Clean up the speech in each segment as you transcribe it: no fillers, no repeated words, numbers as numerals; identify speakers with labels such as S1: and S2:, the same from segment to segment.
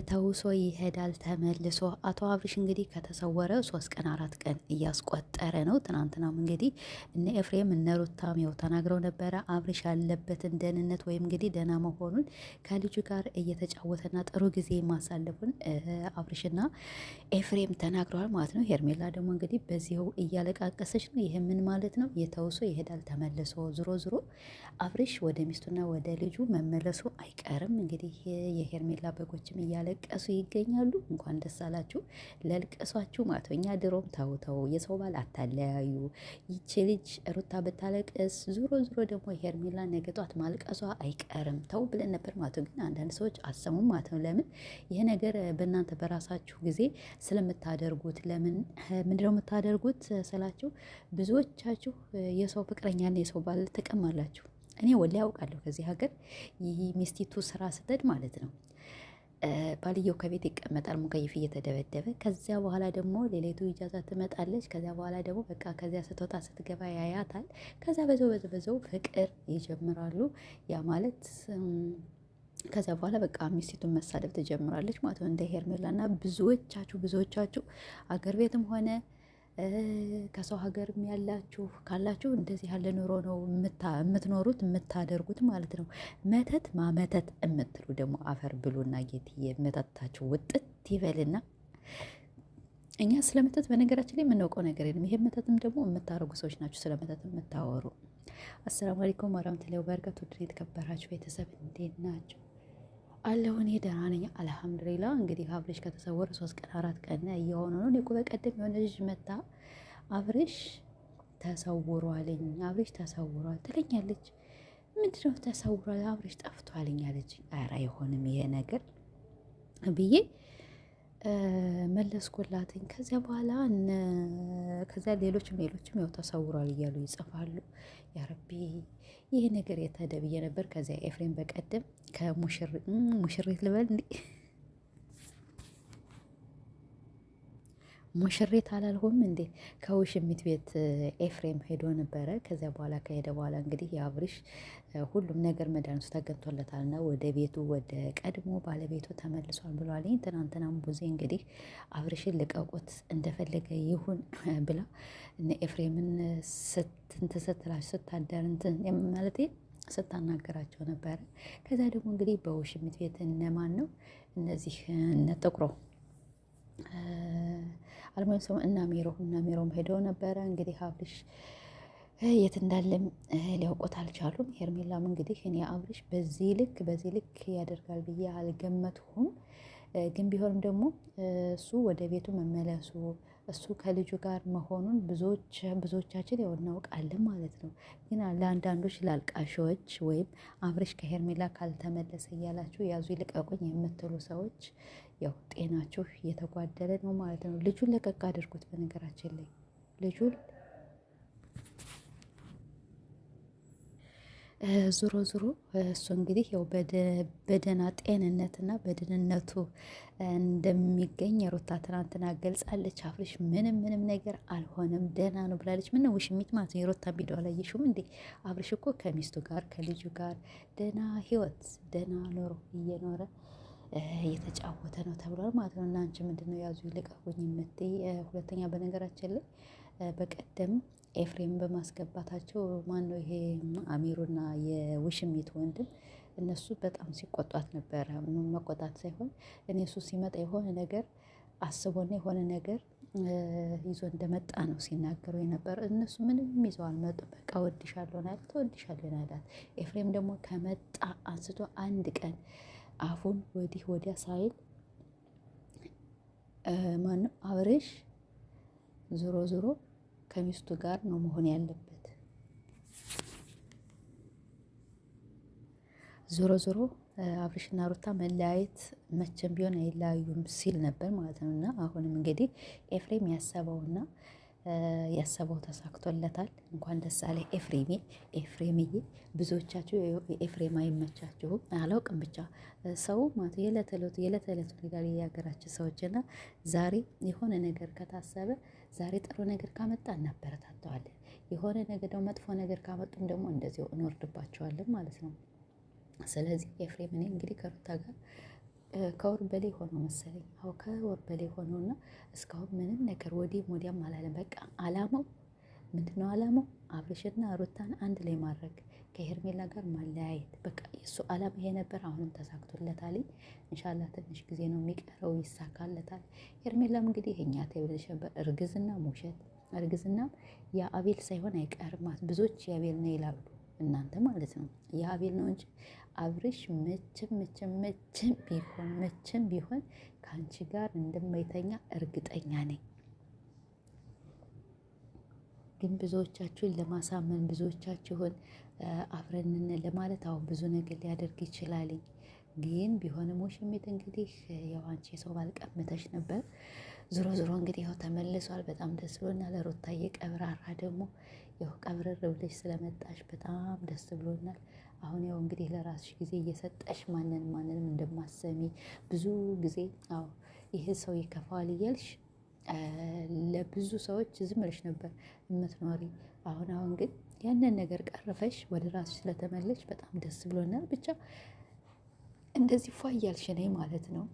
S1: ተውሶ ይሄዳል ተመልሶ። አቶ አብርሽ እንግዲህ ከተሰወረ 3 ቀን 4 ቀን እያስቆጠረ ነው። ትናንትናም እንግዲህ እነ ኤፍሬም እነ ሩታም ያው ተናግረው ነበረ። አብርሽ ያለበትን ደህንነት ወይም እንግዲህ ደህና መሆኑን ከልጁ ጋር እየተጫወተና ጥሩ ጊዜ ማሳለፉን አብርሽና ኤፍሬም ተናግረዋል ማለት ነው። ሄርሜላ ደግሞ እንግዲህ በዚሁ እያለቃቀሰች ነው። ይህ ምን ማለት ነው? የተውሶ ይሄዳል ተመልሶ። ዝሮ ዝሮ አብርሽ ወደ ሚስቱና ወደ ልጁ መመለሱ አይቀርም። እንግዲህ የሄርሜላ በጎችም እያለቀሱ ይገኛሉ። እንኳን ደስ አላችሁ ለልቀሷችሁ ማለት ነው። እኛ ድሮም ተው የሰው ባል አታለያዩ። ይቺ ልጅ ሩታ ብታለቅስ ዙሮ ዙሮ ደግሞ ሄርሜላ ነገ ጧት ማልቀሷ አይቀርም ተው ብለን ነበር ማለት ነው። ግን አንዳንድ ሰዎች አሰሙም ማለት ነው። ለምን ይሄ ነገር በእናንተ በራሳችሁ ጊዜ ስለምታደርጉት ለምን ምንድነው የምታደርጉት ስላችሁ ብዙዎቻችሁ የሰው ፍቅረኛና የሰው ባል ትቀማላችሁ። እኔ ወላሂ ያውቃለሁ ከዚህ ሀገር ይህ ሚስቲቱ ስራ ስትሄድ ማለት ነው ባልየው ከቤት ይቀመጣል ሙከይፍ እየተደበደበ። ከዚያ በኋላ ደግሞ ሌሊቱ ኢጃዛ ትመጣለች። ከዚያ በኋላ ደግሞ በቃ ከዚያ ስትወጣ ስትገባ ያያታል። ከዚያ በዘው ፍቅር ይጀምራሉ። ያ ማለት ከዚያ በኋላ በቃ ሚስቲቱን መሳደብ ትጀምራለች ማለት ነው። እንደ ሄርሜላ እና ብዙዎቻችሁ አገር ቤትም ሆነ ከሰው ሀገርም ያላችሁ ካላችሁ እንደዚህ ያለ ኑሮ ነው የምትኖሩት የምታደርጉት ማለት ነው። መተት ማመተት የምትሉ ደግሞ አፈር ብሉና ጌትዬ መተታችሁ ውጥት ይበልና። እኛ ስለ መተት በነገራችን ላይ የምናውቀው ነገር የለም። ይሄ መተትም ደግሞ የምታደርጉ ሰዎች ናቸው ስለ መተት የምታወሩ። አሰላሙ አለይኩም ወራህመቱላሂ ወበረካቱ። ድሬ የተከበራችሁ ቤተሰብ እንዴት ናቸው? አለሁ እኔ ደህና ነኝ አልሐምዱሊላ። እንግዲህ አብርሽ ከተሰወረ 3 ቀን 4 ቀን እየሆነ ነው። እኔ እኮ በቀደም የሆነ ልጅ መታ አብርሽ ተሰውሯልኝ አብርሽ ተሰውሯል ትለኛለች። ምንድነው ተሰውሯል አብርሽ ጠፍቷልኝ አለች። ኧረ አይሆንም ይሄ ነገር ብዬ መለስኩላትኝ። ከዚያ በኋላ ከዚያ ሌሎችም ያው ተሰውሯል እያሉ ይጽፋሉ። ያረቢ ይሄ ነገር የተደ ብዬ ነበር። ከዚያ ኤፍሬም በቀደም ከሙሽሪት ልበል እንዴ ሙሽሪት አላልኩም እንዴ ከውሽሚት ቤት ኤፍሬም ሄዶ ነበረ። ከዚያ በኋላ ከሄደ በኋላ እንግዲህ የአብርሽ ሁሉም ነገር መድኃኒቱ ተገኝቶለታልና ወደ ቤቱ ወደ ቀድሞ ባለቤቱ ተመልሷል ብሏልኝ። ትናንትናም ቡዜ እንግዲህ አብርሽን ልቀቁት እንደፈለገ ይሁን ብላ እነ ኤፍሬምን ስትላቸው ስታደር ማለት ስታናገራቸው ነበረ። ከዛ ደግሞ እንግዲህ በውሽሚት ቤት እነማን ነው እነዚህ እነ ጥቁሮ አልሞኝ ሰው እና ሜሮም ሄደው ነበረ። እንግዲህ አብርሽ የት እንዳለም ሊያውቁት አልቻሉም። ሄርሜላም እንግዲህ እኔ አብርሽ በዚህ ልክ ያደርጋል ብዬ አልገመትሁም። ግን ቢሆንም ደግሞ እሱ ወደ ቤቱ መመለሱ እሱ ከልጁ ጋር መሆኑን ብዙዎቻችን ያው እናውቃለን ማለት ነው። ግን ለአንዳንዶች ላልቃሾች ወይም አብርሽ ከሄርሜላ ካልተመለሰ እያላችሁ ያዙ ይልቀቁኝ የምትሉ ሰዎች ያው ጤናችሁ እየተጓደለ ነው ማለት ነው። ልጁን ለቀቅ አድርጉት። በነገራችን ላይ ልጁን ዙሮ እሱ እንግዲህ ያው በደህና ጤንነትና በደህንነቱ እንደሚገኝ ሩታ ትናንትና ገልጻለች። አብርሽ ምንም ነገር አልሆነም ደህና ነው ብላለች። ምን ነው ውሽሚት ማለት ነው። የሩታ ቪዲዮ አላየሽውም እንዴ? አብርሽ እኮ ከሚስቱ ጋር ከልጁ ጋር ደህና ህይወት ደህና ኑሮ እየኖረ እየተጫወተ ነው ተብሏል ማለት ነው። እና አንቺ ምንድነው ያዙ ይልቀቁኝ የምትይ? ሁለተኛ በነገራችን ላይ በቀደም ኤፍሬም በማስገባታቸው ማነው ይሄ አሚሩና የውሽሚት ወንድም እነሱ በጣም ሲቆጧት ነበረ። መቆጣት ሳይሆን እኔ እሱ ሲመጣ የሆነ ነገር አስቦና የሆነ ነገር ይዞ እንደመጣ ነው ሲናገሩ የነበረ። እነሱ ምንም ይዘው አልመጡም። በቃ ወድሻለሁ ናት ተወድሻለሁ ናት። ኤፍሬም ደግሞ ከመጣ አንስቶ አንድ ቀን አፉን ወዲህ ወዲያ ሳይል ማነው አብርሽ ዞሮ ከሚስቱ ጋር ነው መሆን ያለበት። ዞሮ አብርሽና ሩታ መለያየት መቼም ቢሆን አይለያዩም ሲል ነበር ማለት ነው። እና አሁንም እንግዲህ ኤፍሬም ያሰበው ተሳክቶለታል። እንኳን ደስ አለ ኤፍሬምዬ። ብዙዎቻችሁ ኤፍሬም አይመቻችሁም አላውቅም። ብቻ ሰው ማለት የዕለት ዕለት ጋር የሀገራችን ሰዎችና ዛሬ የሆነ ነገር ከታሰበ ዛሬ ጥሩ ነገር ካመጣ እናበረታተዋለን። የሆነ ነገር ደግሞ መጥፎ ነገር ካመጡም ደግሞ እንደዚሁ እንወርድባቸዋለን ማለት ነው። ስለዚህ ኤፍሬም እኔ እንግዲህ ከሩታ ጋር ከወር በላይ ሆነው መሰለኝ። አዎ ከወር በላይ ሆነውና እስካሁን ምንም ነገር ወዲህም ወዲያም አላለም። በቃ አላማው ምንድነው? አላማው አብርሽና ሩታን አንድ ላይ ማድረግ ከሄርሜላ ጋር ማለያየት። በቃ የእሱ አላማ ይሄ ነበር። አሁንም ተሳክቶለታል። እንሻላ ትንሽ ጊዜ ነው የሚቀረው፣ ይሳካለታል። ሄርሜላም እንግዲህ እኛ ተብለሽ ነበር እርግዝና ውሸት፣ እርግዝና የአቤል ሳይሆን አይቀርማት። ብዙዎች የአቤል ነው ይላሉ፣ እናንተ ማለት ነው የአቤል ነው እንጂ አብርሽ መቼም ቢሆን ከአንቺ ጋር እንደማይተኛ እርግጠኛ ነኝ። ግን ብዙዎቻችሁን ለማሳመን ብዙዎቻችሁን አብረንን ለማለት አሁን ብዙ ነገር ሊያደርግ ይችላል። ግን ቢሆንም ውሽሚት እንግዲህ ያው አንቺ የሰው ባል ቀምተሽ ነበር። ዞሮ ዞሮ እንግዲህ ያው ተመልሷል። በጣም ደስ ብሎናል። ሩታዬ ቀብራራ ደግሞ ያው ቀብረር ብለሽ ስለመጣሽ በጣም ደስ ብሎናል። አሁን ያው እንግዲህ ለራስሽ ጊዜ እየሰጠሽ ማንንም እንደማሰሚ ብዙ ጊዜ አዎ ይህ ሰው ይከፋዋል እያልሽ ለብዙ ሰዎች ዝም ብለሽ ነበር የምትኖሪ። አሁን ግን ያንን ነገር ቀርፈሽ ወደ ራስሽ ስለተመለሽ በጣም ደስ ብሎናል። ብቻ እንደዚህ ፏ እያልሽ ነይ ማለት ነው።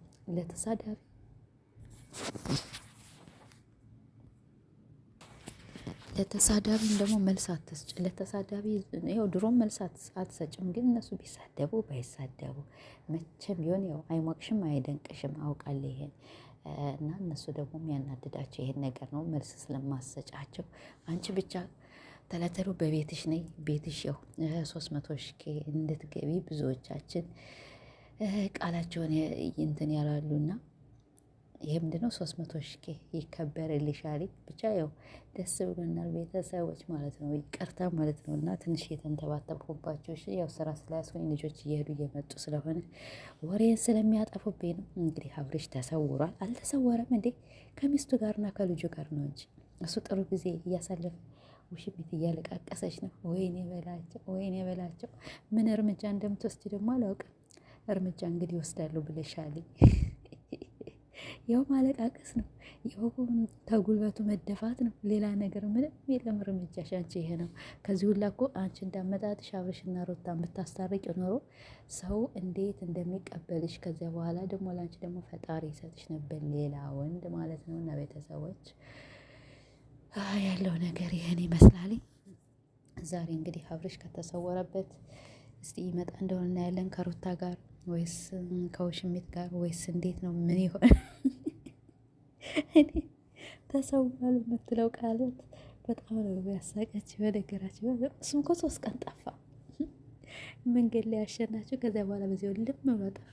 S1: ለተሳዳቢም ደግሞ መልስ አትስጭ። ለተሳዳቢ ያው ድሮም መልስ አትሰጭም፣ ግን እነሱ ቢሳደቡ ባይሳደቡ መቼም ቢሆን ያው አይሞቅሽም አይደንቅሽም፣ አውቃለሁ ይሄን እና እነሱ ደግሞ የሚያናድዳቸው ይሄን ነገር ነው፣ መልስ ስለማሰጫቸው። አንቺ ብቻ ተለተሉ በቤትሽ ነይ። ቤትሽ ያው 300,000 እንድትገቢ ብዙዎቻችን ቃላቸውን እንትን ያላሉና ይሄ ምንድነው 300,000 ይከበርልሻል። ብቻ ያው ደስ ብሎናል ቤተሰቦች ማለት ነው። ይቅርታ ማለት ነው እና ትንሽ የተንተባተብኩባቸው ያው ስራ ስላያስሆኝ ልጆች እየሄዱ እየመጡ ስለሆነ ወሬን ስለሚያጠፉብኝ ነው። እንግዲህ አብርሽ ተሰውሯል። አልተሰወረም እንዴ? ከሚስቱ ጋርና ከልጁ ጋር ነው እንጂ እሱ ጥሩ ጊዜ እያሳለፈ ውሽሚት እያለቃቀሰች ነው። ወይኔ በላቸው። ምን እርምጃ እንደምትወስድ ደግሞ አላውቅም። እርምጃ እንግዲህ ወስዳለሁ ብለሻል። ያው ማለቃቀስ ነው፣ ያው ተጉልበቱ መደፋት ነው። ሌላ ነገር ምንም የለም። እርምጃሽ አንቺ ይሄ ነው። ከዚህ ሁላ እኮ አንቺ እንዳመጣጥሽ አብርሽና ሩታን ብታስታርቂ ኖሮ ሰው እንዴት እንደሚቀበልሽ ከዚያ በኋላ ደግሞ ለአንቺ ደግሞ ፈጣሪ ይሰጥሽ ነበር፣ ሌላ ወንድ ማለት ነው። እና ቤተሰቦች ያለው ነገር ይህን ይመስላል። ዛሬ እንግዲህ አብርሽ ከተሰወረበት እስቲ ይመጣ እንደሆነ እናያለን። ከሩታ ጋር ወይስ ከውሽሚት ጋር ወይስ እንዴት ነው? ምን ይሆን? እኔ ተሰውሯል የምትለው ቃላት በጣም ነው ያሳቀች። በነገራችን እሱም እኮ 3 ቀን ጠፋ። መንገድ ላይ ያሸናቸው። ከዚያ በኋላ በዚያው ልም ብሎ ጠፋ።